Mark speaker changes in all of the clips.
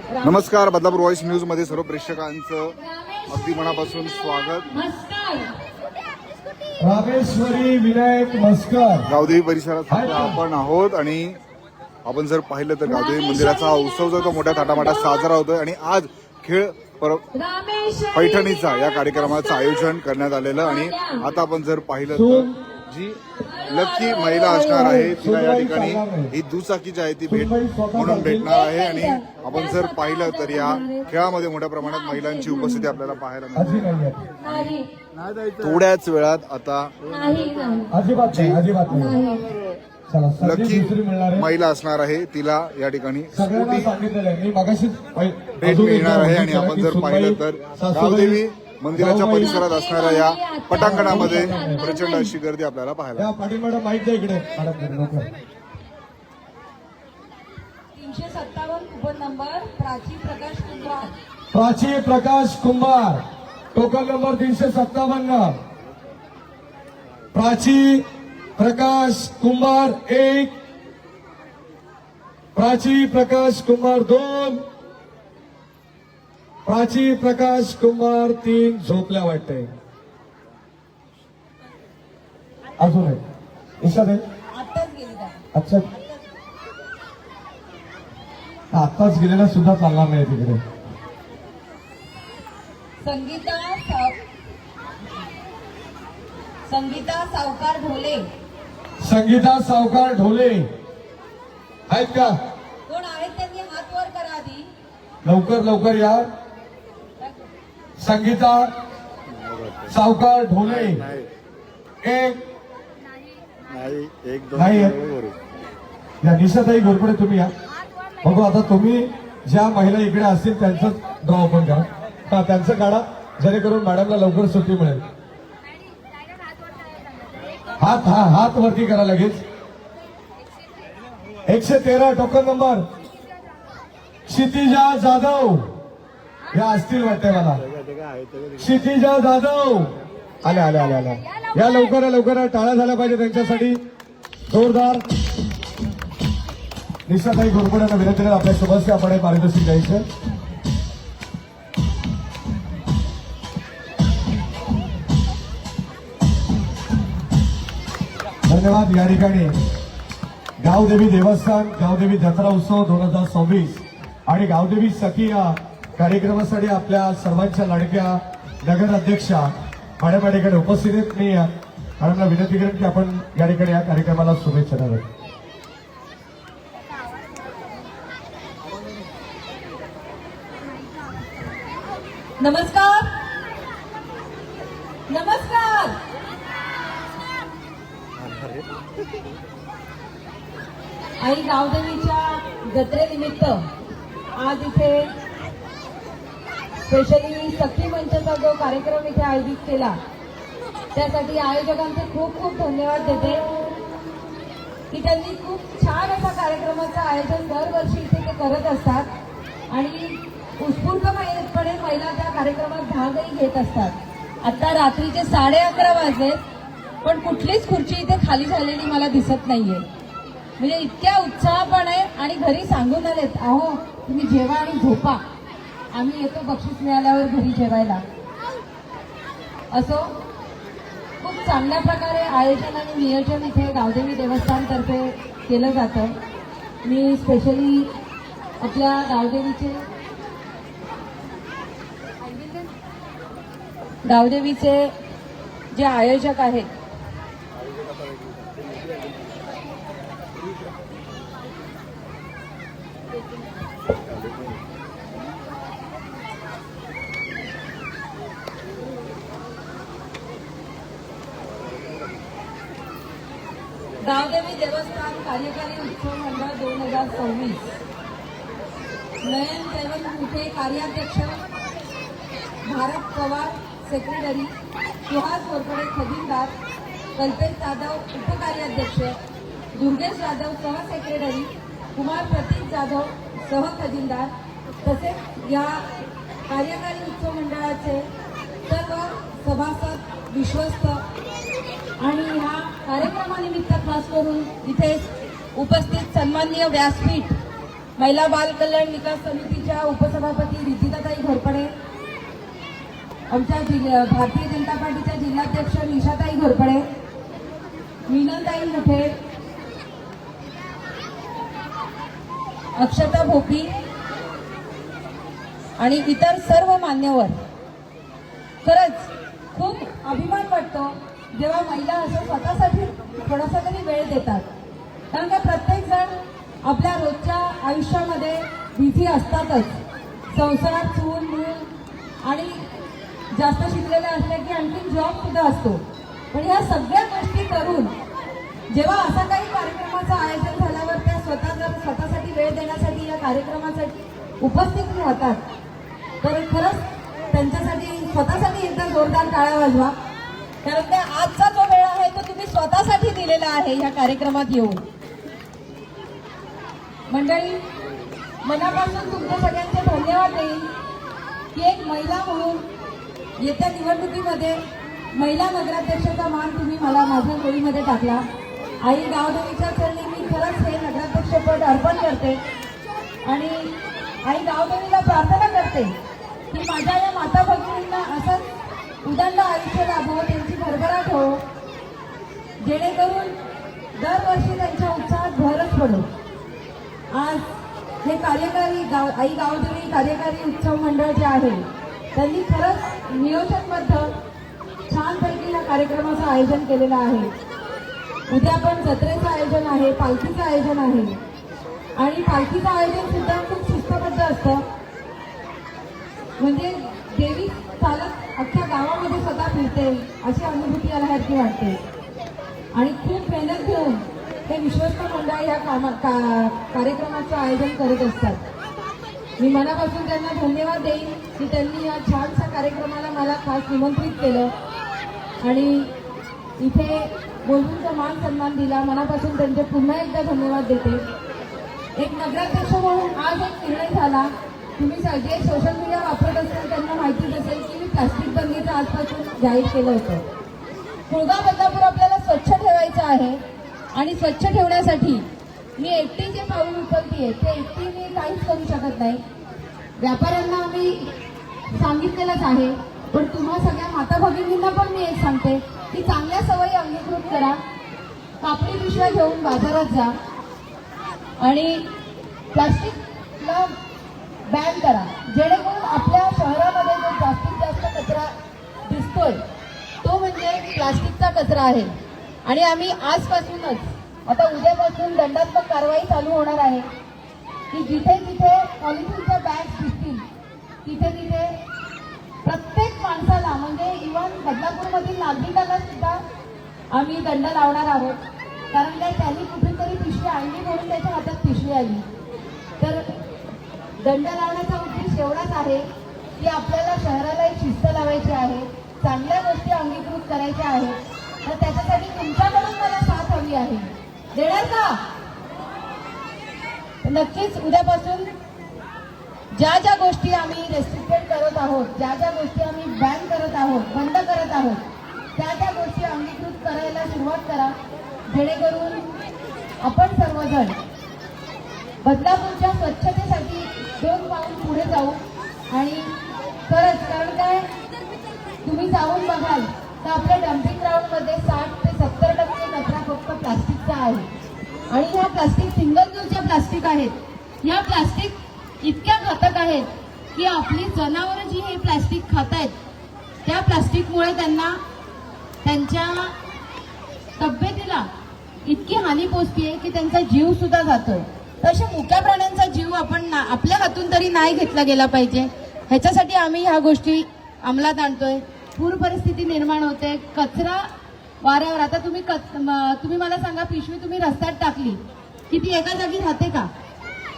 Speaker 1: नमस्कार, Badlapur voice news मध्ये सर्व प्रेक्षकांचं अगदी मनापासून स्वागत।
Speaker 2: रामेश्वरी विनायक मस्कर
Speaker 1: गावदेवी परिसरात आपण आहोत आणि आपण जर पाहिलं तर गावदेवी मंदिराचा हा उत्सव जो तो मोठ्या थाटामाटात साजरा होतोय आणि आज खेळ पैठणीचा या कार्यक्रमाचं आयोजन करण्यात आलेलं आणि आता आपण जर पाहिलं तर जी लकी महिला असणार आहे तिला या ठिकाणी ही दुचाकी जी आहे ती भेट म्हणून भेटणार आहे आणि आपण जर पाहिलं तर या खेळामध्ये मोठ्या प्रमाणात महिलांची उपस्थिती आपल्याला पाहायला मिळते। थोड्याच वेळात आता लकी महिला असणार आहे तिला या ठिकाणी भेट मिळणार आहे आणि आपण जर पाहिलं तर गावदेवी मंदिराच्या परिसरात असणाऱ्या या पटांगणामध्ये प्रचंड अशी गर्दी आपल्याला पाहायला।
Speaker 3: 357 कूपन नंबर
Speaker 2: प्राची प्रकाश कुंभार टोकन नंबर 357 प्राची प्रकाश कुंभार 1 प्राची प्रकाश कुंभार 2 प्राची प्रकाश कुंभार 3 झोपल्या वाटते अजून इशाद अच्छा आताच गेलेला सुद्धा चालणार नाही तिकडे।
Speaker 3: संगीता सावकार ढोले
Speaker 2: संगीता सावकार ढोले आहेत का?
Speaker 3: कोण आहेत त्यांनी हात वर करा आधी।
Speaker 2: लवकर लवकर या। संगीता सावकार ढोले एक नाही या निशाताई घोरपडे तुम्ही या बघू। आता तुम्ही ज्या महिला इकडे असतील त्यांचं ड्रॉ ओपन करा हा त्यांचं काढा जेणेकरून मॅडमला लवकर सुट्टी मिळेल। हात वरती करा लगेच। 113 टोकन नंबर क्षितिजा जाधव या असतील वाटते मला। क्षितिजा जाधव आल्या आल्या आल्या आल्या या लवकर लवकर टाळ्या झाल्या पाहिजे त्यांच्यासाठी जोरदार। निशाताई घोरपड्यांना विनंती करा आपल्या सोबत आपण पारितोषिक द्यायचं। धन्यवाद। या ठिकाणी गावदेवी देवस्थान गावदेवी जत्रा उत्सव 2026 आणि गावदेवी सखी या कार्यक्रमासाठी आपल्या सर्वांच्या लाडक्या नगर अध्यक्षा मॅडम या ठिकाणी उपस्थित आहेत। मी मॅडमला विनंती करेन की आपण या ठिकाणी या कार्यक्रमाला शुभेच्छा द्याव्यात।
Speaker 3: नमस्कार नमस्कार। आई गावदेवीच्या जत्रेनिमित्त आज इथे स्पेशली सखी मंचचा जो कार्यक्रम इथे आयोजित केला त्यासाठी आयोजकांचे खूप खूप धन्यवाद देते की त्यांनी खूप छान असा कार्यक्रमाचं आयोजन दरवर्षी इथे ते करत असतात आणि उत्स्फूर्तपणे महिला त्या कार्यक्रमात भागही घेत असतात। आता रात्रीचे 11:30 वाजलेत पण कुठलीच खुर्ची इथे खाली झालेली मला दिसत नाहीये। म्हणजे इतक्या उत्साहपणे आणि घरी सांगून आलेत अहो तुम्ही जेवा आणि झोपा आम्ही येतो बक्षीस मिळाल्यावर घरी जेवायला। असो खूप चांगल्या प्रकारे आयोजन आणि नियोजन इथे गावदेवी देवस्थानतर्फे केलं जातं। मी स्पेशली आपल्या गावदेवीचे जे आयोजक आहेत गावदेवी देवस्थान कार्यकारी उत्सव मंडळ 2026 नयन जयवंत मुठे कार्याध्यक्ष भारत पवार सेक्रेटरी सुहास घोरपडे खजिनदार कल्पेश जाधव उपकार्याध्यक्ष दुर्गेश जाधव सह सेक्रेटरी कुमार प्रतीक जाधव सह खजिनदार तसेच या कार्यकारी उत्सव मंडळाचे सर्व सभासद विश्वस्त आणि ह्या कार्यक्रमानिमित्त खास करून इथे उपस्थित सन्माननीय व्यासपीठ महिला बाल कल्याण विकास समितीच्या उपसभापती रितिकाताई घोरपडे, आमच्या भारतीय जनता पार्टीच्या जिल्हाध्यक्ष निशाताई घोरपडे, मीनलताई मुठे, अक्षता भोपी आणि इतर सर्व मान्यवर. खरंच खूप अभिमान वाटतो जेव्हा महिला असं स्वतःसाठी थोडासा तरी वेळ देतात. कारण का प्रत्येक जण आपल्या रोजच्या आयुष्यामध्ये बिझी असतातच. संसार, चूल, मूल आणि जास्त शिकलेले असले की आणखी जॉब सुद्धा असतो. पण ह्या सगळ्या गोष्टी करून जेव्हा असा काही कार्यक्रमाचं आयोजन झाल्यावर त्या स्वतःसाठी वेळ देण्यासाठी या कार्यक्रमासाठी उपस्थित राहतात, तर खरंच त्यांच्यासाठी स्वतःसाठी एकदा जोरदार टाळ्या वाजवा. कारण त्या आजचा जो वेळ आहे तो तुम्ही स्वतःसाठी दिलेला आहे ह्या कार्यक्रमात येऊन. मंडळी, मनापासून तुमच्या सगळ्यांचे धन्यवाद देईन की एक महिला म्हणून येत्या निवडणुकीमध्ये महिला नगराध्यक्षाचा मान तुम्ही मला माझ्या होळीमध्ये टाकला. आई गावदेवीच्या चरणी मी खरंच हे नगराध्यक्षपद अर्पण करते आणि आई गावदेवीला प्रार्थना करते की माझ्या या माता भगिनींना असंच उदंड आयुष्य लाभो, त्यांची भरभराट हो, जेणेकरून दरवर्षी त्यांच्या उत्साहात भरच पडो. आज हे कार्यकारी आई गावदेवी कार्यकारी उत्सव मंडळ जे आहे त्यांनी खरंच नियोजनबद्ध छानपैकी या कार्यक्रमाचं आयोजन केलेलं आहे. उद्या पण जत्रेचं आयोजन आहे, पालखीचं आयोजन आहे आणि पालखीचं आयोजन सुद्धा खूप शिस्तबद्ध असतं. म्हणजे देवी चालत अख्ख्या गावामध्ये स्वतः फिरते अशी अनुभूती आल्यासारखी वाटते आणि खूप मेहनत घेऊन हे विश्वस्त मंडळ या कार्यक्रमाचं आयोजन करत असतात. मी मनापासून त्यांना धन्यवाद देईन की त्यांनी या छानशा कार्यक्रमाला मला खास निमंत्रित केलं आणि इथे बोलूनचा मान सन्मान दिला. मनापासून त्यांचे पुन्हा एकदा धन्यवाद देते. एक नगराध्यक्ष म्हणून आज एक निर्णय झाला. तुम्ही सगळे सोशल मीडिया वापरत असाल त्यांना माहितीच असेल की मी प्लास्टिक बंदीचं आजपासून जाहीर केलं होतं. कुळगाव बदलापूर आपल्याला स्वच्छ ठेवायचं आहे आणि स्वच्छ ठेवण्यासाठी मी एकटी जे पाऊल उचलतीये ते एकटी मी काहीच करू शकत नाही. व्यापाऱ्यांना मी सांगितलेलंच आहे, पण तुम्हा सगळ्या माता भगिनींना पण मी एक सांगते की चांगल्या सवयी अंगीकृत करा. कापडी पिशव्या घेऊन बाजारात जा आणि प्लास्टिकला बॅन करा, जेणेकरून आपल्या शहरामध्ये जो जास्तीत जास्त कचरा दिसतोय तो म्हणजे प्लास्टिकचा कचरा आहे. आणि आम्ही आजपासूनच आता उद्यापासून दंडात्मक कारवाई चालू होणार आहे की जिथे जिथे पॉलिथिनच्या बॅग्स दिसतील तिथे तिथे प्रत्येक माणसाला म्हणजे इव्हन बदलापूरमधील नागरिकांना सुद्धा आम्ही दंड लावणार आहोत. कारण काय त्यांनी कुठूनतरी पिशवी आणली म्हणून त्याच्या हातात पिशवी आली. तर दंड लावण्याचा उद्देश एवढाच आहे की आपल्याला शहराला एक शिस्त लावायची आहे, चांगल्या गोष्टी अंगीकृत करायच्या आहेत. तर त्याच्यासाठी तुमच्याकडून मला साथ हवी आहे. देणार का? नक्कीच उद्यापासून ज्या ज्या गोष्टी आम्ही रेस्ट्रिक्टेड करत आहोत, ज्या ज्या गोष्टी आम्ही बॅन करत आहोत, बंद करत आहोत, त्या त्या गोष्टी अंगीकृत करायला सुरुवात करा, जेणेकरून आपण सर्वजण बदलापूरच्या स्वच्छतेसाठी 2 पाऊल पुढे जाऊ. आणि खरंच कारण काय तुम्ही जाऊन बघाल तर आपल्या डम्पिंग ग्राउंडमध्ये 60 ते 70% कचरा फक्त प्लास्टिकचा आहे. आणि ह्या प्लास्टिक सिंगल यूजच्या प्लास्टिक आहेत. ह्या प्लास्टिक इतक्या घातक आहेत की आपली जनावरं जी हे प्लास्टिक खात आहेत त्या प्लास्टिकमुळे त्यांना त्यांच्या तब्येतीला इतकी हानी पोचतीये की त्यांचा जीव सुद्धा जातोय. तर अशा मुक्या प्राण्यांचा जीव आपण आपल्या हातून तरी नाही घेतला गेला पाहिजे. ह्याच्यासाठी आम्ही ह्या गोष्टी अंमलात आणतोय. पूर परिस्थिती निर्माण होते, कचरा वाऱ्यावर. आता तुम्ही मला सांगा, पिशवी तुम्ही रस्त्यात टाकली की ती एका जागी राहते का?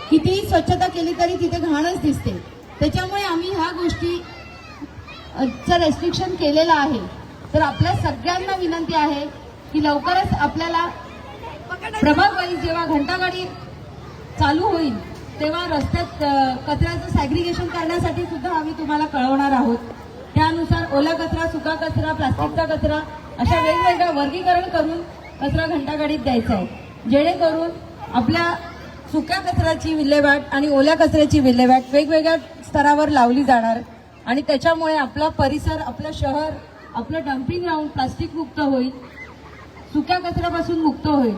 Speaker 3: किती स्वच्छता केली तरी तिथे घाणच दिसते. त्याच्यामुळे आम्ही ह्या गोष्टीचं रेस्ट्रिक्शन केलेलं आहे. तर आपल्या सगळ्यांना विनंती आहे की लवकरच आपल्याला प्रभाग वाईज जेव्हा घंटागाडी चालू होईल तेव्हा रस्त्यात कचऱ्याचं सॅग्रिगेशन करण्यासाठी सुद्धा आम्ही तुम्हाला कळवणार आहोत. त्यानुसार ओला कचरा, सुका कचरा, प्लास्टिकचा कचरा अशा वेगवेगळ्या वर्गीकरण करून कचरा घंटागाडीत द्यायचा आहे, जेणेकरून आपल्या सुक्या कचऱ्याची विल्हेवाट आणि ओल्या कचऱ्याची विल्हेवाट वेगवेगळ्या स्तरावर लावली जाणार आणि त्याच्यामुळे आपला परिसर, आपलं शहर, आपलं डम्पिंग ग्राउंड प्लास्टिक मुक्त होईल, सुक्या कचऱ्यापासून मुक्त होईल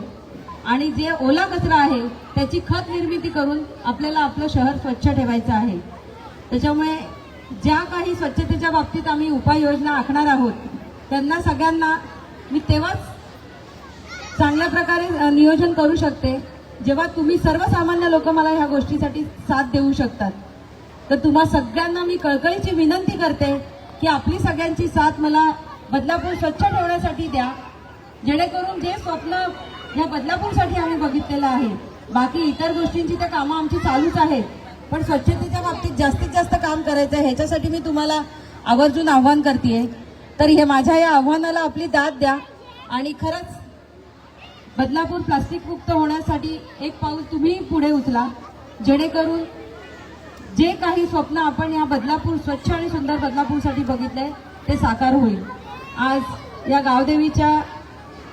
Speaker 3: आणि जे ओला कचरा आहे त्याची खत निर्मिती करून आपल्याला आपलं शहर स्वच्छ ठेवायचं आहे. त्याच्यामुळे ज्या काही स्वच्छतेच्या बाबतीत आम्ही उपाययोजना आखणार आहोत त्यांना सगळ्यांना मी तेव्हाच चांगल्या प्रकारे नियोजन करू शकते जेव्हा तुम्ही सर्वसामान्य लोक मला ह्या गोष्टीसाठी साथ देऊ शकतात. तर तुम्हा सगळ्यांना मी कळकळीची विनंती करते की आपली सगळ्यांची साथ मला बदलापूर स्वच्छ ठेवण्यासाठी द्या, जेणेकरून जे स्वप्न या बदलापूरसाठी आम्ही बघितलेलं आहे, बाकी इतर गोष्टींची तर कामं आमची चालूच आहेत, पण स्वच्छतेच्या बाबतीत जास्तीत जास्त काम करायचं आहे ह्याच्यासाठी मी तुम्हाला आवर्जून आव्हान करते. तर हे माझ्या या आव्हानाला आपली दाद द्या आणि खरंच बदलापूर प्लास्टिक मुक्त होण्यासाठी एक पाऊल तुम्ही पुढे उचला, जेणेकरून जे काही स्वप्न आपण या बदलापूर स्वच्छ आणि सुंदर बदलापूरसाठी बघितलंय ते साकार होईल. आज या गावदेवीच्या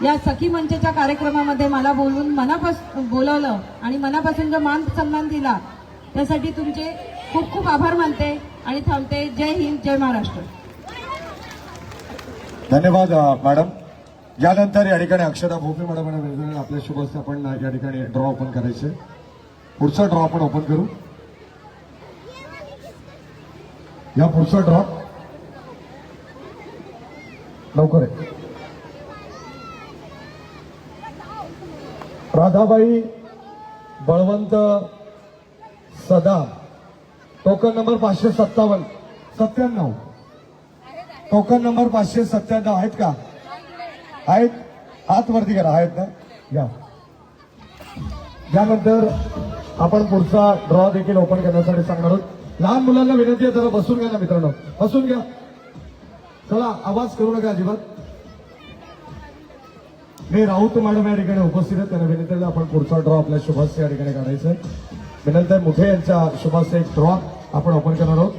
Speaker 3: या सखी मंचच्या कार्यक्रमामध्ये मला बोलवलं आणि मनापासून जो मान सन्मान दिला त्यासाठी तुमचे खूप खूप आभार मानते आणि थांबते. जय हिंद, जय महाराष्ट्र.
Speaker 2: धन्यवाद मॅडम. यानंतर या ठिकाणी अक्षता भोपे मॅडम आणि आपल्या शुभ हस्ते आपण या ठिकाणी ड्रॉ ओपन करायचे. पुढचा ड्रॉ आपण ओपन करू. या पुढचा ड्रॉ लवकर आहे. राधाबाई बळवंत सदा, टोकन नंबर 597 टोकन नंबर 597 आहेत का? आहेत. हात वरती करा. आहेत ना? या. यानंतर आपण पुढचा ड्रॉ देखील ओपन करण्यासाठी सांगणार आहोत. लहान मुलांना विनंती आहे, जरा बसून घ्या ना मित्रांनो, बसून घ्या. चला, आवाज करू नका अजिबात. मी राऊत मॅडम या ठिकाणी उपस्थित आहेत, त्यांना विनंती आहे आपण पुढचा ड्रॉ आपल्या शुभास्ते या ठिकाणी काढायचा आहे. विनंती आहे मुठे यांच्या शुभास्ते एक ड्रॉ आपण ओपन करणार आहोत.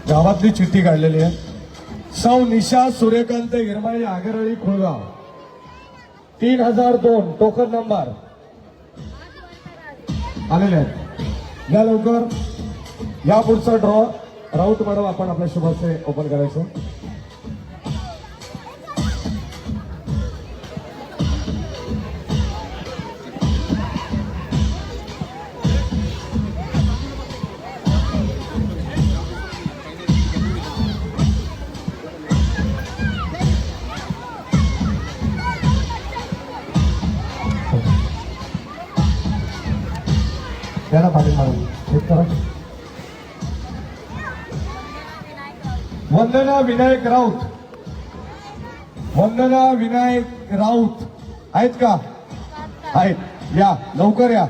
Speaker 2: गावातली चिठ्ठी काढलेली आहे. सौ निशा सूर्यकांत हिरमाई आगरळी खुळगाव 3002 टोकन नंबर आलेले आहेत. या लवकर. या पुढचा ड्रॉ राऊत मॅडम आपण आपल्या शुभाचे ओपन करायचं. त्याला पाटील मॅडम चेक करा. वंदना विनायक राऊत, वंदना विनायक राऊत आहेत का? आहेत. या लवकर या.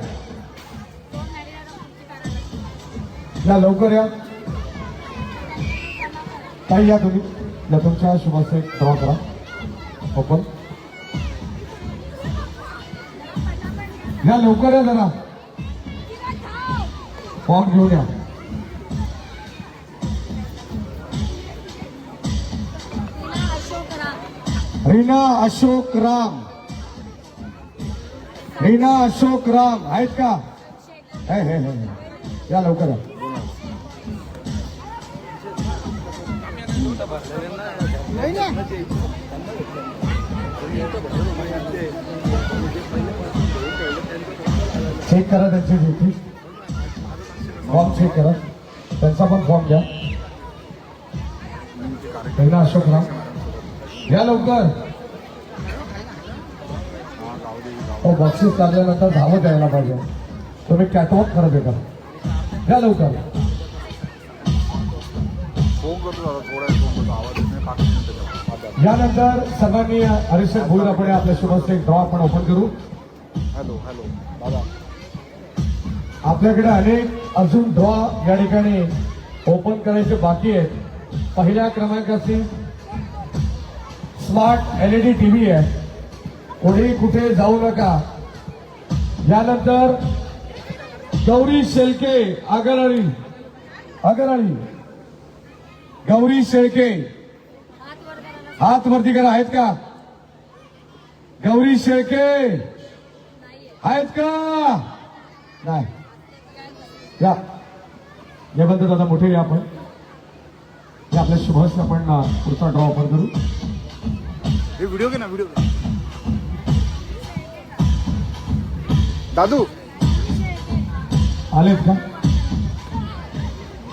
Speaker 2: या लवकर या. ताई या तुम्ही. या तुमच्या शुभाचे ड्रॉ करा ओपन. या लवकर या जरा. फॉर्म घेऊन या. रीना अशोक राम, रीना अशोक राम आहेत का? हे हे हे. या लवकर या. चेक करा त्यांची ड्युटी. फॉर्म चेक करा. त्यांचा पण फॉर्म घ्या. रीना अशोक राम या लवकर. बक्षीस लागल्यानंतर धावत यायला पाहिजे. तुम्ही कॅटवॉक करत येता. या लवकर. यानंतर सर्वांनी हरीशेठ भोईर आपण आपल्या शुभाचे ड्रॉ आपण ओपन करू.
Speaker 1: हॅलो हॅलो दादा.
Speaker 2: आपल्याकडे अनेक अजून ड्रॉ या ठिकाणी ओपन करायचे बाकी आहेत. पहिल्या क्रमांकाची स्मार्ट LED टीव्ही आहे. कोणी कुठे जाऊ नका. यानंतर गौरी शेळके आगरळी, आगरळी गौरी शेळके हात वरती करा. आहेत का? गौरी शेळके आहेत का? नाही या जयवंत दादा मोठे या आपण हे आपल्या शुभस आपण पुढचा ड्रॉ ओपन करू.
Speaker 1: हे व्हिडिओ घे ना व्हिडिओ. दादू
Speaker 2: आलेत का?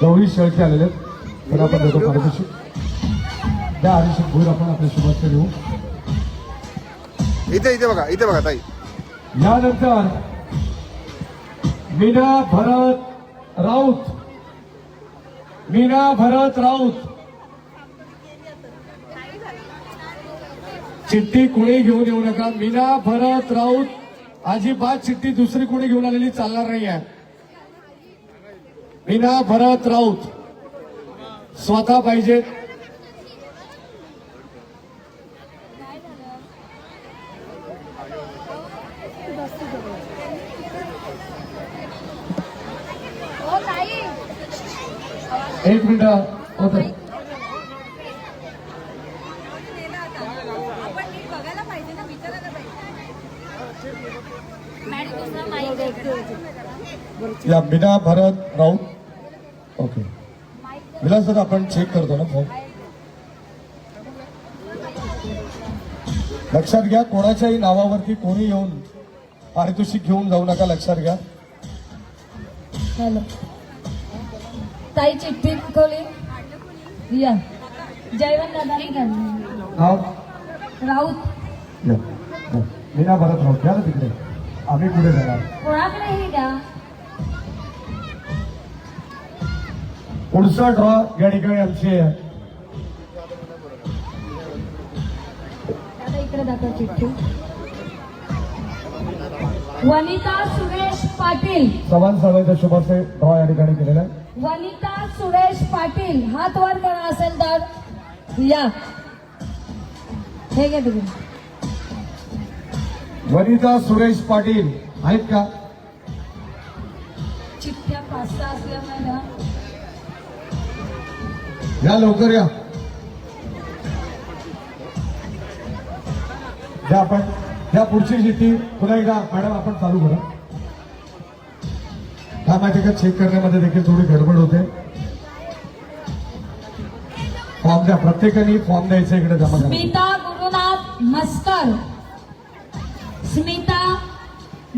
Speaker 2: गौरी शेळके आलेले आहेत. तर आपण देतो पारितोषिक. त्या हरीश भूर आपण आपल्या शुभस्य देऊ.
Speaker 1: इथे इथे बघा ताई.
Speaker 2: यानंतर मीना भरत राऊत. मीना भरत राऊत. चिठ्ठी कोणी घेऊन येऊ नका. मीना भरत राऊत. अजिबात चिठ्ठी दुसरी कोणी घेऊन आलेली चालणार नाही आहे. मीना भरत राऊत स्वतः पाहिजे. एक मिनिट होत. या मीना भरत राऊत. ओके विलास दादा आपण चेक करतो ना फॉर्म. लक्षात घ्या कोणाच्याही नावावरती कोणी येऊन पारितोषिक घेऊन जाऊ नका. लक्षात घ्या.
Speaker 3: हॅलो ताई चिठ्ठी खोली या. जयवंत दादानी काढली.
Speaker 2: नाव
Speaker 3: राऊत
Speaker 2: या. या. मीना भरत राऊत घ्या ना तिकडे. आम्ही पुढे जाणार.
Speaker 3: कोणाकडेही द्या.
Speaker 2: पुढचा ड्रॉ या ठिकाणी आमचे
Speaker 3: आता इकडे दाखवा चिठ्ठी. वनिता सुरेश पाटील.
Speaker 2: चव्हाण साहेबांच्या शुभाचे ड्रॉ या ठिकाणी केलेला आहे.
Speaker 3: वनिता सुरेश पाटील. हात वर करा असेल तर या. हे घ्या तुम्ही.
Speaker 2: वनिता सुरेश पाटील आहेत का?
Speaker 3: चिठ्ठ्या 5-6 असल्यामुळे ना.
Speaker 2: या लवकर या. द्या आपण या पुढची चिठ्ठी पुन्हा एकदा मॅडम आपण चालू करा. काय माहिती का चेक करण्यामध्ये देखील थोडी गडबड होते. फॉर्म द्या. प्रत्येकाने फॉर्म द्यायचा इकडे जमा करा.
Speaker 3: स्मिता गुरुनाथ मस्कर. स्मिता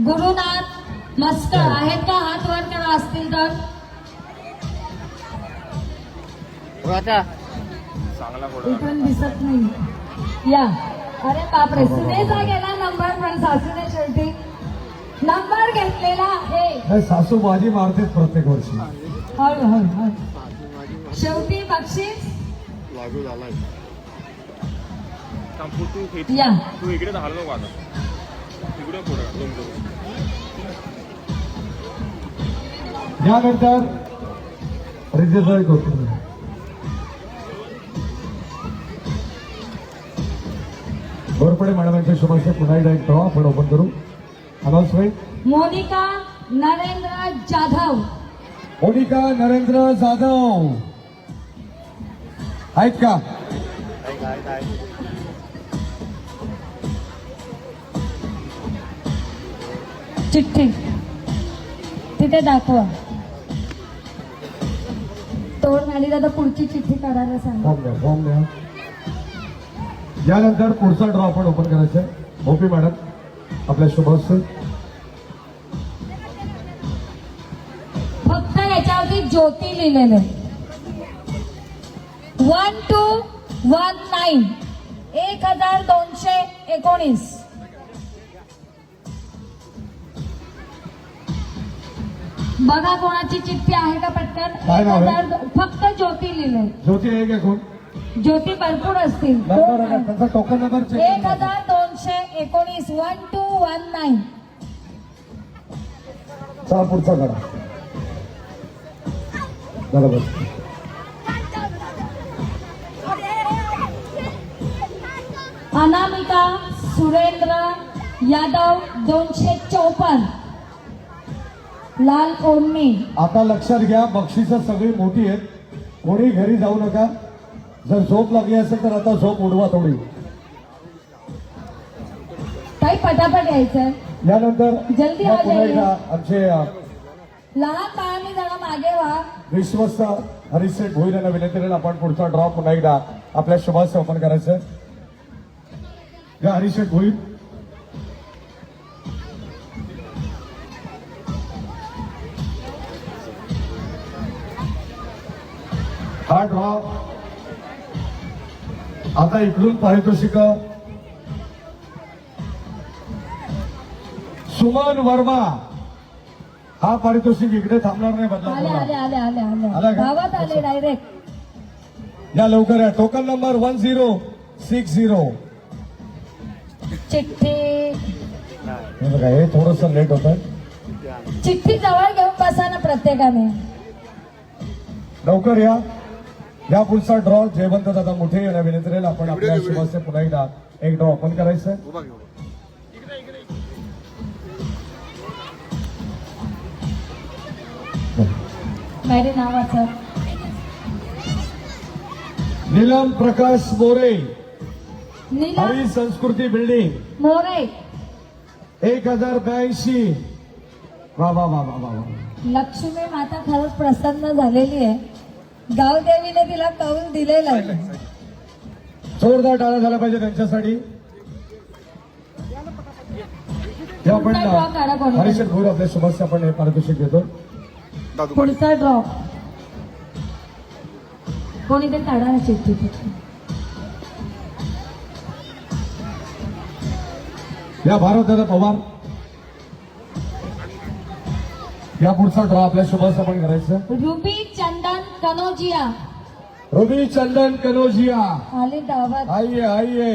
Speaker 3: गुरुनाथ मस्कर आहेत का? हात वर करा असतील तर. इकडून दिसत नाही. या. अरे बापरे सुनेचा गेला नंबर पण सासूने शेवटी नंबर घेतलेला आहे.
Speaker 2: नाही, सासू माझी मारतेच प्रत्येक वर्षी.
Speaker 3: हळू शेवटी बक्षीस या.
Speaker 4: तू इकडे हलू नको आता. तिकडे पुढे
Speaker 2: यानंतर रिजेक्ट होतो. घोरपडे मॅडमांच्या शुभाशय पुन्हा एकदा एक ड्रॉ आपण ओपन करू. अनाउन्समेंट.
Speaker 3: मोनिका नरेंद्र जाधव.
Speaker 2: मोनिका नरेंद्र जाधव आहेत का?
Speaker 3: चिठ्ठी तिथे दाखवा. तोड झाली दादा पुढची चिठ्ठी काढायला सांगा.
Speaker 2: फॉर्म द्या. फॉर्म द्या. यानंतर पुढचा ड्रॉ आपण ओपन करायचा आहे. ओपी मॅडम आपल्या शुभाशय.
Speaker 3: फक्त याच्यावरती ज्योती लिहिलेलं 1219 1219. बघा कोणाची चिठ्ठी आहे का पटकन.
Speaker 2: काय नाव आहे?
Speaker 3: 1000. फक्त ज्योती लिहिलंय.
Speaker 2: ज्योती आहे का कोण?
Speaker 3: ज्योती भरपूर असतील.
Speaker 2: नंबर आहे का? त्यांचा टोकन नंबर चेक करा.
Speaker 3: 1219 1219.
Speaker 2: चला पुढचा काढा. बरोबर.
Speaker 3: अनामिका सुरेंद्र यादव 254. लाल ओढणी.
Speaker 2: आता लक्षात घ्या बक्षिसं सगळी मोठी आहेत. कोणी घरी जाऊ नका. जर झोप लागली असेल तर आता झोप उडवा थोडी.
Speaker 3: बाई पटापट यायचंय.
Speaker 2: यानंतर
Speaker 3: जल्दी
Speaker 2: या
Speaker 3: आ
Speaker 2: पुन्हा
Speaker 3: जाइए.
Speaker 2: एकदा आमचे
Speaker 3: लहान बाळांनी जरा मागे व्हा.
Speaker 2: विश्वस्त हरिशेठ भोईर यांना विनंती करेल आपण पुढचा ड्रॉ पुन्हा एकदा आपल्या शुभास ओपन करायचं. या हरिशेठ भोईर. हा ड्रॉ आता इकडून पारितोषिक सुमन वर्मा हा पारितोषिक इकडे थांबणार नाही
Speaker 3: आले आले
Speaker 2: बदलापूरला.
Speaker 3: आले आले
Speaker 2: आला
Speaker 3: आले
Speaker 2: का?
Speaker 3: गावात आले डायरेक्ट.
Speaker 2: या लवकर या. Token number 1060.
Speaker 3: चिठ्ठी
Speaker 2: हे बघा हे थोडस लेट होत आहे.
Speaker 3: चिठ्ठी जवळ घेऊन बसा ना प्रत्येकाने.
Speaker 2: लवकर या. या पुढचा ड्रॉ जयवंत दादा मोठे यांना विनंती राहील आपण आपल्या शुभाचे पुन्हा एकदा एक ड्रॉ ओपन करायचं.
Speaker 1: उभा घेऊ.
Speaker 3: माझे नावाचं
Speaker 2: नीलम प्रकाश मोरे
Speaker 3: नीला
Speaker 2: हरी संस्कृती बिल्डिंग
Speaker 3: मोरे.
Speaker 2: 1082. वा वा वा वा वा वा.
Speaker 3: लक्ष्मी माता खरंच प्रसन्न झालेली आहे. गावदेवीने तिला कौल दिलेला आहे.
Speaker 2: जोरदार टाळा झाला पाहिजे त्यांच्यासाठी. या आपण
Speaker 3: पुढचा draw काढा कोणी.
Speaker 2: हरीशेठ भोईर आपल्या शुभाचे आपण हे पारितोषिक देतो.
Speaker 1: दादू
Speaker 3: पुढचा ड्रॉ कोणीतरी काढा ना चिठ्ठी.
Speaker 2: या भारतदादा पवार. या पुढचा ड्रॉ आपल्या शुभास आपण करायचं.
Speaker 3: रुबी चंदन कनोजिया
Speaker 2: रवि चंदन कनोजिया.
Speaker 3: आले गावात.
Speaker 2: आइए आइए.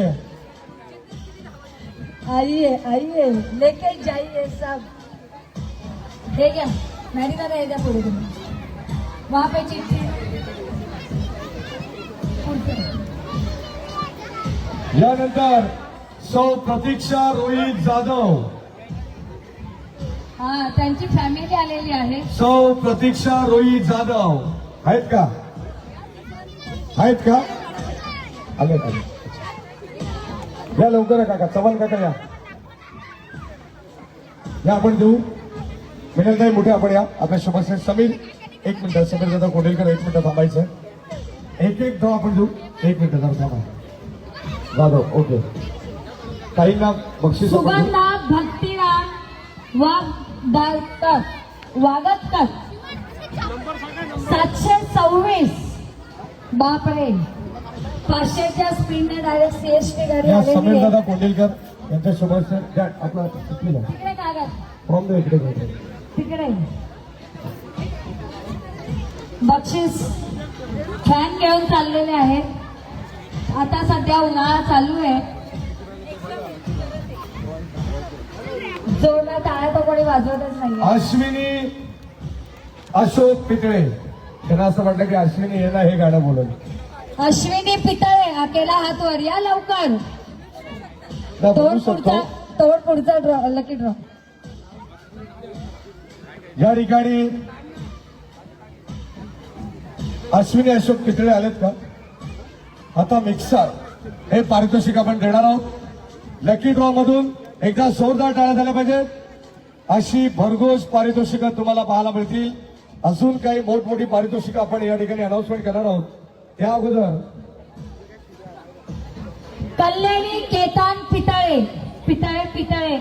Speaker 3: आइए आइए लेके जाइए सब. हे घ्या मॅडी दादा हे द्या पुढे तुम्ही. वहां पे चिठ्ठी. पुढचं.
Speaker 2: यानंतर सौ प्रतीक्षा रोहित जाधव.
Speaker 3: हा त्यांची फॅमिली आलेली आहे.
Speaker 2: सौ प्रतीक्षा रोहित जाधव आहेत का? आहेत का? आले आले. या लवकर काका. चव्हाण काका या. या आपण देऊ. मिनलताई मोठे आपण या. आपल्या शुभाश्री समीर. एक मिनिट. समीर दादा कोंडेलकर 1 मिनिट थांबायचं. एक एक धाव आपण देऊ. 1 मिनिट जरा थांबा. जाधव ओके. काहींना बक्षीस आपण देऊ.
Speaker 3: सुगंधा भक्तिराम वागतकर 726. बापरे 500च्या स्पीडने डायरेक्ट सीएसटी घरी
Speaker 2: या
Speaker 3: आलेली
Speaker 2: समीर
Speaker 3: आहे.
Speaker 2: दादा कोंडेलकर यांच्या शुभाश्री द्या आपला तिकडे
Speaker 3: तिकडे कागद
Speaker 2: फॉर्म द्या इकडे घ्या.
Speaker 3: तिकडे बक्षीस फॅन घेऊन चाललेले आहेत. आता सध्या उन्हाळा चालू आहे. जोरदार टाळ्या तर कोणी वाजवतच नाही.
Speaker 2: अश्विनी अशोक पितळे. त्यांना असं वाटलं की अश्विनी यांना हे गाणं बोलवलं.
Speaker 3: अश्विनी पितळे अकेला हात वर या लवकर.
Speaker 2: ना बोलू
Speaker 3: तोड
Speaker 2: शकतो.
Speaker 3: पुढचा ड्रॉ लकी ड्रॉ.
Speaker 2: या ठिकाणी अश्विनी अशोक पितळे आलेत का? आता मिक्सर हे पारितोषिक आपण देणार आहोत. लकी ड्रॉ मधून एकदा जोरदार टाळ्या झाल्या पाहिजेत. अशी भरघोस पारितोषिकं तुम्हाला पाहायला मिळतील. अजून काही मोठमोठी पारितोषिकं आपण या ठिकाणी अनाउन्समेंट करणार आहोत. त्या अगोदर
Speaker 3: कल्याणी केतान पितळे पितळे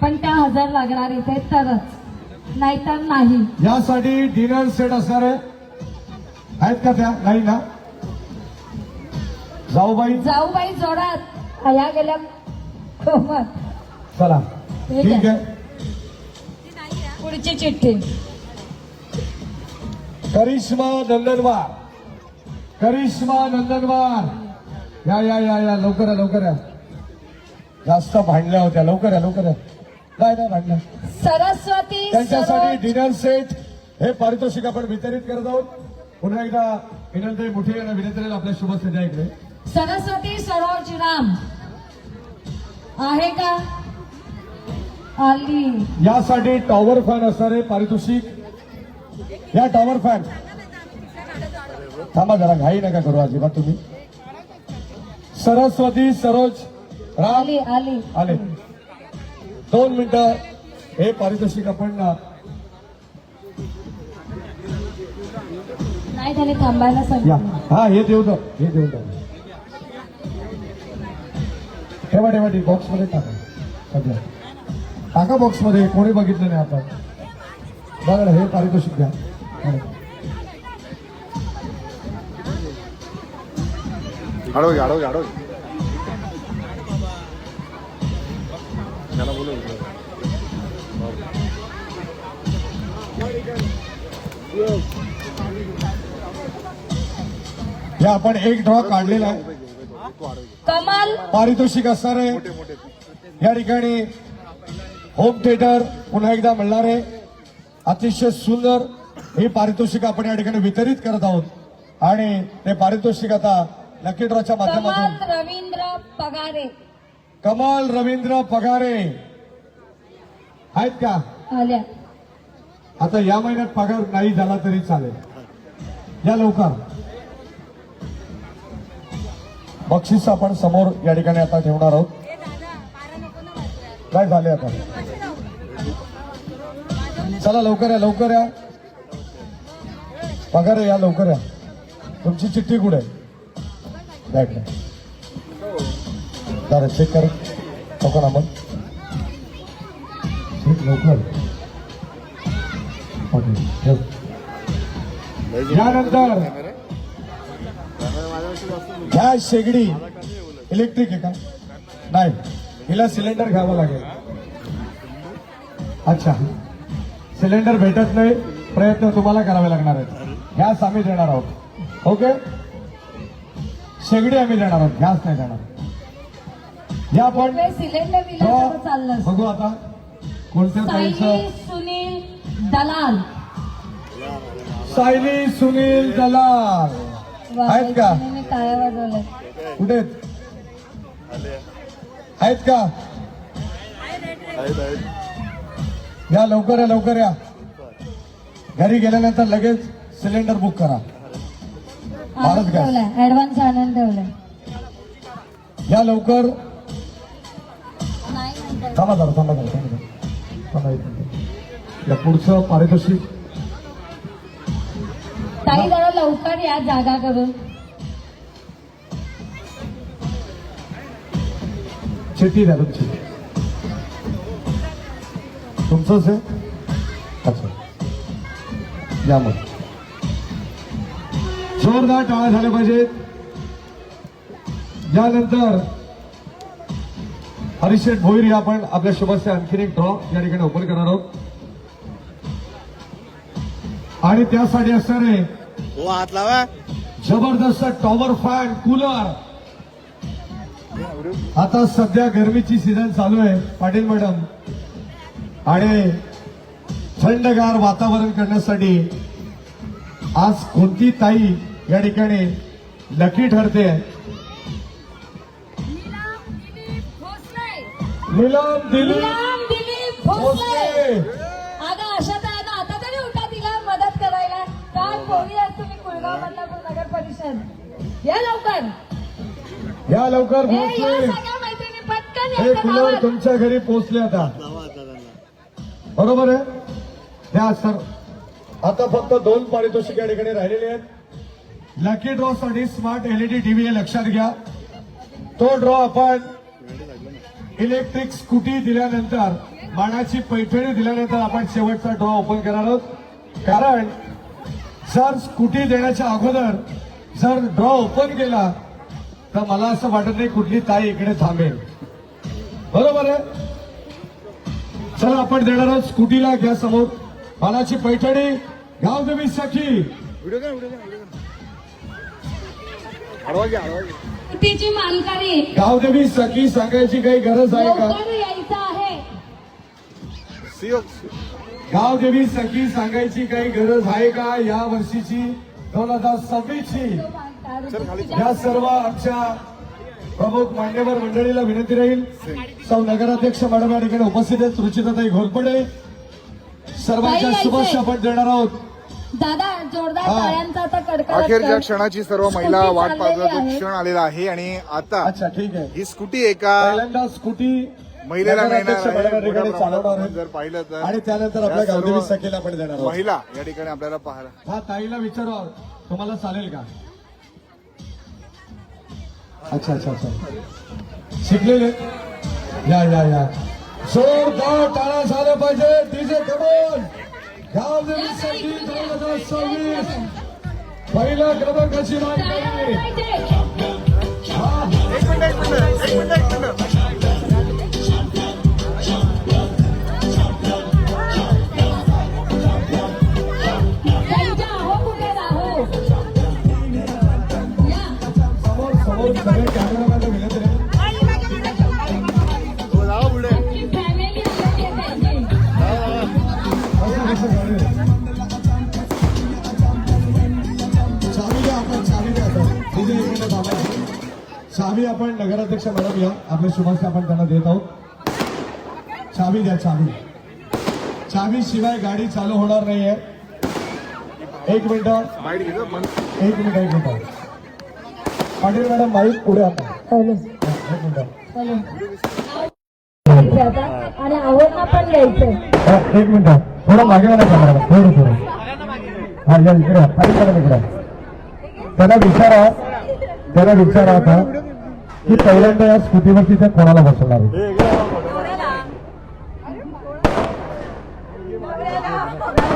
Speaker 3: पण त्या 1000 लागणार इथे तरच, नाहीतर नाही.
Speaker 2: यासाठी डिनर सेट असणार आहे. आहेत का त्या? नाही ना?
Speaker 3: जाऊबाई जोरात या गेल्या कोमत.
Speaker 2: चला
Speaker 3: ठीक
Speaker 2: ठीक
Speaker 3: आहे.
Speaker 2: आहे.
Speaker 3: पुढची चिठ्ठी
Speaker 2: करिश्मा नंदनवार. या या या या लवकर या लवकर या. जास्त भांडल्या होत्या. लवकर या लवकर या. नाही भांडल्या.
Speaker 3: सरस्वती
Speaker 2: त्यांच्यासाठी
Speaker 3: सरोज
Speaker 2: डिनर सेट हे पारितोषिक आपण वितरित करत आहोत. पुन्हा एकदा विनंती मोठी यांना विनंती राहील आपल्या शुभसज्जा इकडे.
Speaker 3: सरस्वती सरोज राम आहे का? आली.
Speaker 2: यासाठी टॉवर फॅन असणारे पारितोषिक. या टॉवर फॅन थांबा जरा घाई नका करू अजिबात तुम्ही. सरस्वती सरोज राम
Speaker 3: आली आली
Speaker 2: आले 2 मिनिटं हे पारितोषिक आपण
Speaker 3: नाही त्याने थांबायला
Speaker 2: या
Speaker 3: सांगितलं.
Speaker 2: हा हे देऊ दे हे देऊ दे ठेवा ठेवा ती बॉक्स मध्ये टाका सध्या टाका बॉक्स मध्ये कोणी बघितलं नाही आपण बघा ना, हे पारितोषिक द्या
Speaker 1: आडव घे आडव घे आडव घे.
Speaker 4: त्याला बोलू
Speaker 2: या आपण एक ड्रॉ काढलेला आहे
Speaker 3: कमाल
Speaker 2: पारितोषिक असणार आहे
Speaker 1: मोठे मोठे
Speaker 2: या ठिकाणी होम थिएटर पुन्हा एकदा मिळणार आहे अतिशय सुंदर हे पारितोषिक आपण या ठिकाणी वितरित करत आहोत आणि ते पारितोषिक आता लकी ड्रॉच्या माध्यमातून
Speaker 3: कमाल रवींद्र पगारे
Speaker 2: कमाल रवींद्र पगारे आहेत का
Speaker 3: आल्या.
Speaker 2: आता या महिन्यात पगार नाही झाला तरी चालेल या लवकर बक्षीस आपण समोर या ठिकाणी आता ठेवणार आहोत काय झाले आता चला लवकर या पगार या लवकर या तुमची चिठ्ठी कुठे आहे बॅग जरा चेक कर लवकर आपण ठीक लवकर ओके ठेव. यानंतर गॅस शेगडी इलेक्ट्रिक आहे का नाही हिला सिलेंडर घ्यावं लागेल अच्छा सिलेंडर भेटत नाही प्रयत्न तुम्हाला करावे लागणार आहेत गॅस आम्ही देणार आहोत ओके शेगडी आम्ही देणार आहोत गॅस नाही देणार या आपण
Speaker 3: सिलेंडर दिला चाललं.
Speaker 2: बघू आता कोणत्या
Speaker 3: सायली
Speaker 2: ताईचं
Speaker 3: सुनील दलाल
Speaker 2: सायली सुनील दलाल आहेत का
Speaker 3: मी टाळ्या वाजवल्या.
Speaker 2: कुठे आहेत का
Speaker 1: आहेत आहेत
Speaker 2: या लवकर या घरी गेल्यानंतर लगेच सिलेंडर बुक करा भारत
Speaker 3: आणून
Speaker 2: गॅस.
Speaker 3: ठेवलाय ऍडव्हान्स आणून ठेवलाय.
Speaker 2: या लवकर
Speaker 3: नाही म्हणताय.
Speaker 2: थांबा एक मिनिट. या पुढचं पारितोषिक
Speaker 3: ताई जरा लवकर या जागा करून.
Speaker 2: चिठ्ठी द्या तुमची तुमचंच आहे अच्छा या मग जोरदार टाळ्या झाल्या पाहिजेत यानंतर हरिशेठ भोईर या आपण आपल्या शुभस्य आणखीन एक ड्रॉ या ठिकाणी ओपन करणार आहोत आणि त्यासाठी असणार आहे
Speaker 4: हो हात लावा
Speaker 2: जबरदस्त टॉवर फॅन कूलर आता सध्या गरमीची सीझन चालू आहे पाटील मॅडम आणि थंडगार वातावरण करण्यासाठी आज कोणती ताई या ठिकाणी लकी ठरते नीलम दिलीप
Speaker 3: गुलाम दिलीप भोसले.
Speaker 2: भोसले
Speaker 3: अगं अशा तर आता तरी उठा तिला मदत करायला. काय पोरी आज तुम्ही कुळगाव बदलापूर नगर परिषद या लवकर.
Speaker 2: या लवकर
Speaker 3: हे या
Speaker 2: भोसले
Speaker 3: सगळ्या मैत्रिणी पटकन
Speaker 2: हे
Speaker 3: यायचं
Speaker 2: कूलर
Speaker 3: गावात.
Speaker 2: तुमच्या घरी पोहोचले आता बरोबर आहे द्या सर आता फक्त 2 पारितोषिक या ठिकाणी राहिलेले आहेत लकी ड्रॉ साठी स्मार्ट एलईडी टीव्ही हे लक्षात घ्या तो ड्रॉ आपण इलेक्ट्रिक स्कूटी दिल्यानंतर मानाची पैठणी दिल्यानंतर आपण शेवटचा ड्रॉ ओपन करणार आहोत कारण जर स्कूटी देण्याच्या अगोदर जर ड्रॉ ओपन केला तर मला असं वाटत नाही कुठली ताई इकडे थांबेल बरोबर आहे चला आपण देणार आहोत स्कूटीला घ्या समोर मानाची पैठणी गावदेवी सखी
Speaker 1: व्हिडिओ काय आडवा घे आडवा घे
Speaker 3: तिची मालकारी
Speaker 2: गावदेवी सखी सांगायची काही गरज आहे का
Speaker 3: लवकर यायचं आहे.
Speaker 1: सीओ
Speaker 2: गावदेवी सखी सांगायची काही गरज आहे का या वर्षीची 2026 ची या सर्व आमच्या प्रमुख मान्यवर मंडळीला विनंती राहील सौ नगराध्यक्ष मॅडम या ठिकाणी उपस्थित आहेत रुचिताताई घोरपडे सर्वांच्या शुभेच्छा आपण देणार आहोत
Speaker 3: दादा जोरदार
Speaker 2: हा.
Speaker 3: टाळ्यांचा आता कडकडाट
Speaker 1: अखेरच्या
Speaker 3: कर.
Speaker 1: क्षणाची सर्व
Speaker 3: स्कूटी
Speaker 1: महिला वाट पाहत
Speaker 3: चाललेली
Speaker 1: तो
Speaker 3: आहे.
Speaker 1: क्षण आलेला आहे आणि आता
Speaker 2: अच्छा ठीक आहे
Speaker 1: ही स्कूटी एका
Speaker 2: पहिल्यांदा स्कूटी
Speaker 1: महिलेला
Speaker 2: नगराध्यक्ष
Speaker 1: मिळणार आहे.
Speaker 2: मॅडम या ठिकाणी
Speaker 1: मोठ्या
Speaker 2: चालवणार
Speaker 1: प्रमाणात
Speaker 2: आहेत.
Speaker 1: जर पाहिलं तर
Speaker 2: आणि त्यानंतर आपल्या
Speaker 1: या सर्व
Speaker 2: गावदेवी सखीला आपण देणार आहोत.
Speaker 1: महिला या ठिकाणी आपल्याला पाहायला
Speaker 2: हा ताईला विचारू तुम्हाला चालेल का अच्छा अच्छा अच्छा शिकलेले या या या जोरदार टाळा झालं पाहिजे डीजे कमोन गावदेवी सखी 2026 पहिल्या क्रमांकाची माहिती समोर समोर सगळे कॅमेरामॅन मिळत रे चावी द्या आपण चावी द्या आता. तिथे एक मिनिट थांबा. चावी आपण नगराध्यक्ष मॅडम या आपले शुभांश आपण त्यांना देत आहोत चावी द्या चावी चावी शिवाय गाडी चालू होणार नाहीये एक मिनिट
Speaker 1: बाईट घेतो मन
Speaker 2: एक मिनिट पाटील मॅडम माईक पुढे आता एक मिनिट
Speaker 3: आणि आवडणं पण द्यायचं.
Speaker 2: एक मिनिट थोडं मागे मला कॅमेरा थोडं थोडं हा या इकडे पाटील मॅडम इकडे त्याला विचारा आता की पहिल्यांदा या स्कूटीवरती त्या कोणाला बसवणार आहे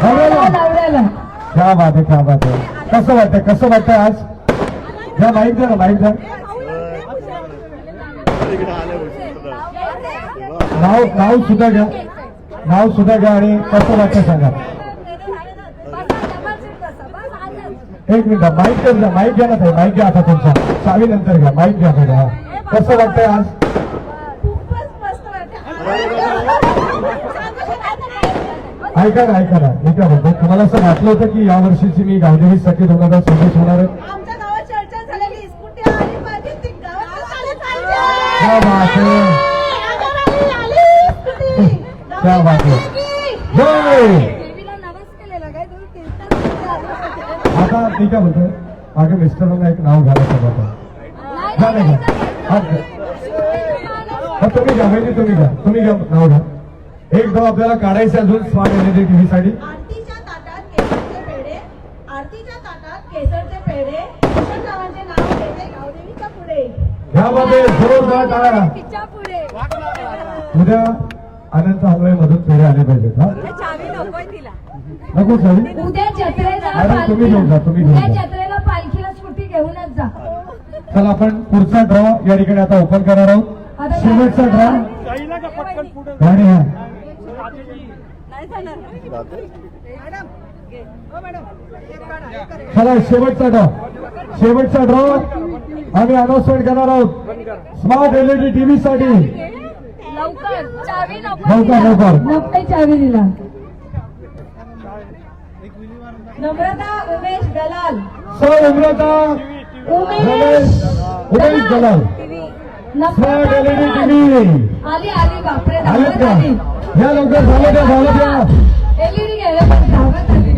Speaker 3: नवऱ्याला
Speaker 2: क्या बात आहे कसं वाटतंय आज या माईक द्या ना माईक द्या नाव सुद्धा घ्या आणि कसं वाटतं सांगा एक मिनिट माईक घ्या ना ताई माईक घ्या आता तुमचा चावी नंतर घ्या माईक घ्या आता कसं वाटतंय आज ऐका ना मी काय बोलतो तुम्हाला असं वाटलं होतं की या वर्षीची मी गावदेवी सखी 2026 होणार आहे
Speaker 5: आमच्या गावात चर्चा झालेली स्कूटी आली पाहिजे ती गावात
Speaker 2: क्या बात आहे क्या बात आहे जय आता मी काय बोलतोय मागे मिस्टरांना एक नाव घ्यायला पाहिजे झालं का तुम्ही घ्या म्हणजे तुम्ही घ्या नाव घ्या एक धाव आपल्याला काढायचे अजून स्मार्ट एलईडी टीव्ही साठी
Speaker 5: आरतीच्या ताटात केसरचे पेढे आरतीच्या ताटात केसरचे पेढे अशा नावांचे नाव घेते गावदेवीच्या पुढे
Speaker 2: ह्यामध्ये जोरदार टाळा
Speaker 5: तिच्या पुढे
Speaker 2: उद्या अनंत हलवाई मधून पेढे आले पाहिजेत हा
Speaker 5: चावी नकोय तिला
Speaker 2: नको चावी
Speaker 3: उद्या जत्रेला
Speaker 2: मॅडम, तुम्ही घेऊन जा, तुम्ही घेऊन जा.
Speaker 3: उद्या जत्रेला पालखीला स्कूटी घेऊनच जा.
Speaker 2: चला आपण पुढचा ड्रॉ या ठिकाणी आता ओपन करणार आहोत
Speaker 3: आता
Speaker 2: शेवटचा ड्रॉ गाडी हा
Speaker 5: नाही जाणार
Speaker 2: चला शेवटचा ड्रॉ आम्ही अनाउन्समेंट करणार आहोत स्मार्ट एलईडी टीव्ही साठी
Speaker 3: लवकर चावी
Speaker 2: लवकर.
Speaker 3: नको चावी दिला. नम्रता उमेश दलाल
Speaker 2: उमेश दलाल स्मार्ट एलईडी टीव्ही
Speaker 3: आली बापरे
Speaker 2: आलेत
Speaker 3: धावत
Speaker 2: का
Speaker 3: आली.
Speaker 2: या लवकर झालं द्या
Speaker 3: एलईडी घ्यायला पण धावत आली.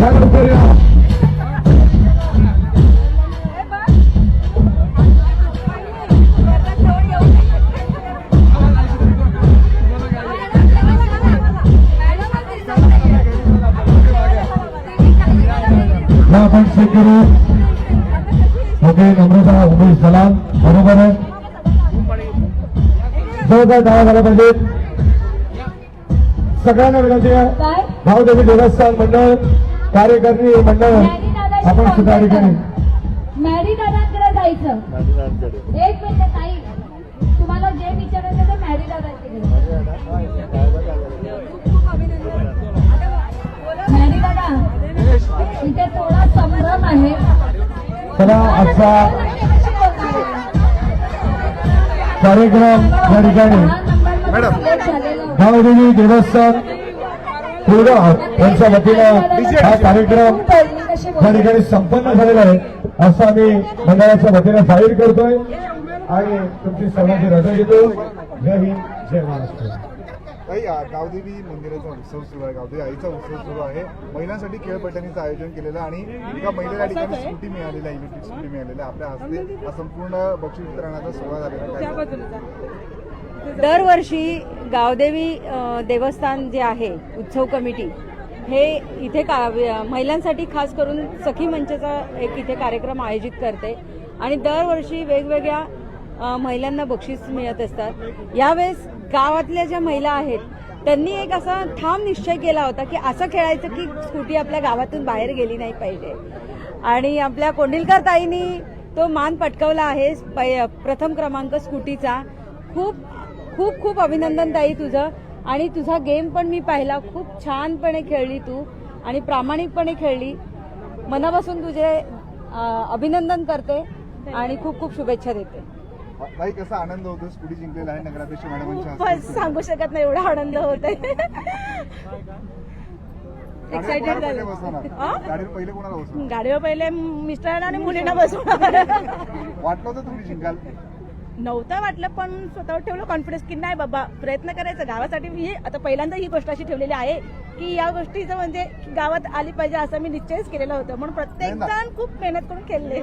Speaker 2: या लवकर या आपण चेक करू ओके नम्रता उमेश दलाल बरोबर आहे जोरदार टाळा झाला पाहिजे सगळ्यांना विनंती आहे
Speaker 3: काय
Speaker 2: भावदेवी देवस्थान मंडळ कार्यकारिणी मंडळ आपण सुद्धा ठिकाणी
Speaker 3: मॅडी दादांकडे जायचं. एक मिनिट ताई तुम्हाला जे विचारायचं ते मॅडी दादांकडे मॅडी दादा इथे थोडा संभ्रम आहे.
Speaker 2: चला आजचा कार्यक्रम या ठिकाणी
Speaker 1: मॅडम.
Speaker 2: भावदेवी देवस्थान कुळगाव यांच्या वतीनं हा कार्यक्रम या ठिकाणी संपन्न झालेला आहे असं आम्ही मंडळाच्या वतीनं जाहीर करतोय आणि तुमची सर्वांची रजा घेतो. जय हिंद जय महाराष्ट्र.
Speaker 1: काही गावदेवी मंदिराचा उत्सव सुरू आहे, गावदेवी आईचा उत्सव सुरू आहे. महिलांसाठी खेळ पैठणीचं आयोजन केलेलं आणि एका महिलेला ठिकाणी स्कूटी मिळालेली आहे, इलेक्ट्रिक स्कूटी मिळालेली आहे. आपल्या हस्ते हा संपूर्ण बक्षीस वितरणाचा सोहळा झालेला आहे.
Speaker 3: दरवर्षी गावदेवी देवस्थान जे आहे उत्सव कमिटी हे इथे महिलांसाठी खास करून सखी मंचचा एक इथे कार्यक्रम आयोजित करते आणि दरवर्षी वेगवेगळ्या महिलांना बक्षीस मिळत असतात. यावेळेस गावातल्या ज्या महिला आहेत त्यांनी एक असा ठाम निश्चय केला होता की असं खेळायचं की स्कूटी आपल्या गावातून बाहेर गेली नाही पाहिजे आणि आपल्या कोंडिलकर ताईंनी तो मान पटकावला आहे, प्रथम क्रमांक स्कूटीचा. खूप खूप खूप अभिनंदन ताई तुझं. आणि तुझा गेम पण मी पाहिला, खूप छानपणे खेळली तू आणि प्रामाणिकपणे खेळली. मनापासून तुझे अभिनंदन करते आणि खूप खूप शुभेच्छा देते.
Speaker 1: ताई कसा आनंद होतो, स्कूटी जिंकलेला आहे नगराध्यक्ष मॅडमांच्या
Speaker 5: बस
Speaker 1: हस्ते.
Speaker 5: सांगू शकत नाही एवढा आनंद होत आहे.
Speaker 3: एक्साइटेड
Speaker 1: गाडीवर
Speaker 3: झाली.
Speaker 1: पहिले बसवणार? गाडीवर पहिले कोणाला बसवणार?
Speaker 5: गाडीवर पहिले मिस्टरांना आणि मुलींना बसवणार.
Speaker 1: वाटलं होतं तुम्ही जिंकाल?
Speaker 5: नव्हतं वाटलं, पण स्वतःवर ठेवलं कॉन्फिडन्स की नाही बाबा प्रयत्न करायचा गावासाठी. मी आता पहिल्यांदा ही गोष्ट अशी ठेवलेली आहे की या गोष्टीचं म्हणजे गावात आली पाहिजे असं मी निश्चयच केलेला होता. म्हणून प्रत्येक जण खूप मेहनत करून खेळले.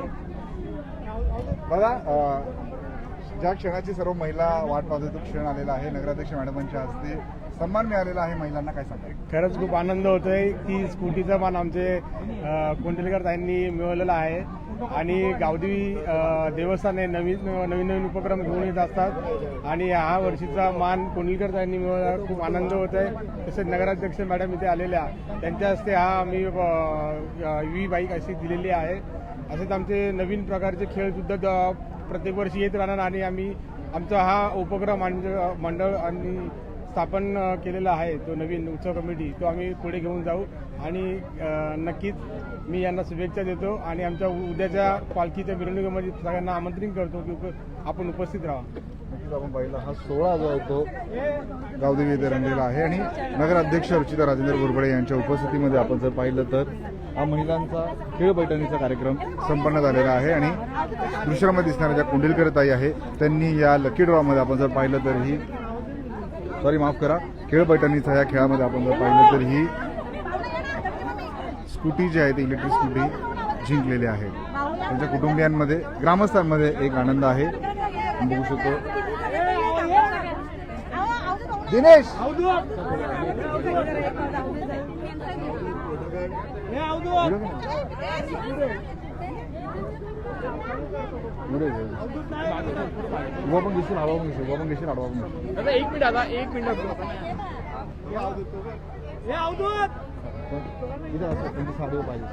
Speaker 1: बघा ज्या क्षणाची सर्व महिला वाट पाहत होती तो क्षण आलेला आहे. नगराध्यक्ष मॅडमांच्या हस्ते सन्मान मिळालेला आहे महिलांना. काय सांगाल?
Speaker 6: खरंच खूप आनंद होतोय की स्कूटीचा मान आमचे कोंडिलकर ताईंनी मिळवलेला आहे आणि गावदेवी देवस्थान हे नवीन नवीन उपक्रम घेऊन येत असतात आणि ह्या वर्षीचा मान कोंडिलकर ताईंनी मिळवला. खूप आनंद होत आहे. तसेच नगराध्यक्ष मॅडम इथे आलेल्या त्यांच्या हस्ते हा आम्ही EV बाईक अशी दिलेली आहे. असेच आमचे नवीन प्रकारचे खेळ सुद्धा प्रत्येक वर्षी येत राहणार आणि आम्ही आमचा हा उपक्रम मंडळ आणि स्थापन केलेला आहे तो नवीन उत्सव कमिटी, तो आम्ही पुढे घेऊन जाऊ आणि नक्कीच मी यांना शुभेच्छा देतो आणि आमच्या उद्याच्या पालखीच्या मिरवणुकीमध्ये सगळ्यांना आमंत्रित करतो की आपण उपस्थित राहा.
Speaker 1: नक्कीच आपण पाहिला हा सोहळा जो आहे तो गावदेवी येथे रंगलेला आहे आणि नगराध्यक्ष रुचिता राजेंद्र बोरबडे यांच्या उपस्थितीमध्ये आपण जर पाहिलं तर हा महिलांचा खेळ पैठणीचा कार्यक्रम संपन्न झालेला आहे आणि दृश्यामध्ये दिसणाऱ्या ज्या कोंडिलकर ताई आहे त्यांनी या लकी ड्रॉमध्ये आपण जर पाहिलं तर ही माफ करा खेळ पैठणीचा या खेळामध्ये आपण जर पाहिलं तर ही स्कूटी जी आहे ती इलेक्ट्रिक स्कूटी जिंकलेली आहे. त्यांच्या कुटुंबियांमध्ये ग्रामस्थांमध्ये एक आनंद आहे. बघू शकतो दिनेश वो पण घेशील हवा पण घेशील, वो पण घेशील आडवा पण घेशील.
Speaker 4: दादा एक मिनिट आता एक मिनिट
Speaker 1: इथं असं त्यांची साडीवर पाहिजे.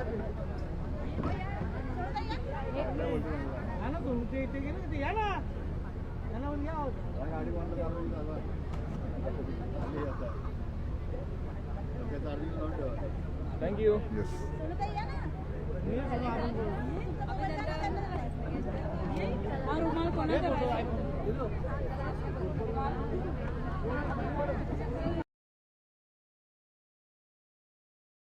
Speaker 4: थँक्यू.
Speaker 1: येस
Speaker 3: हा रुमाल कोणाचा आहे?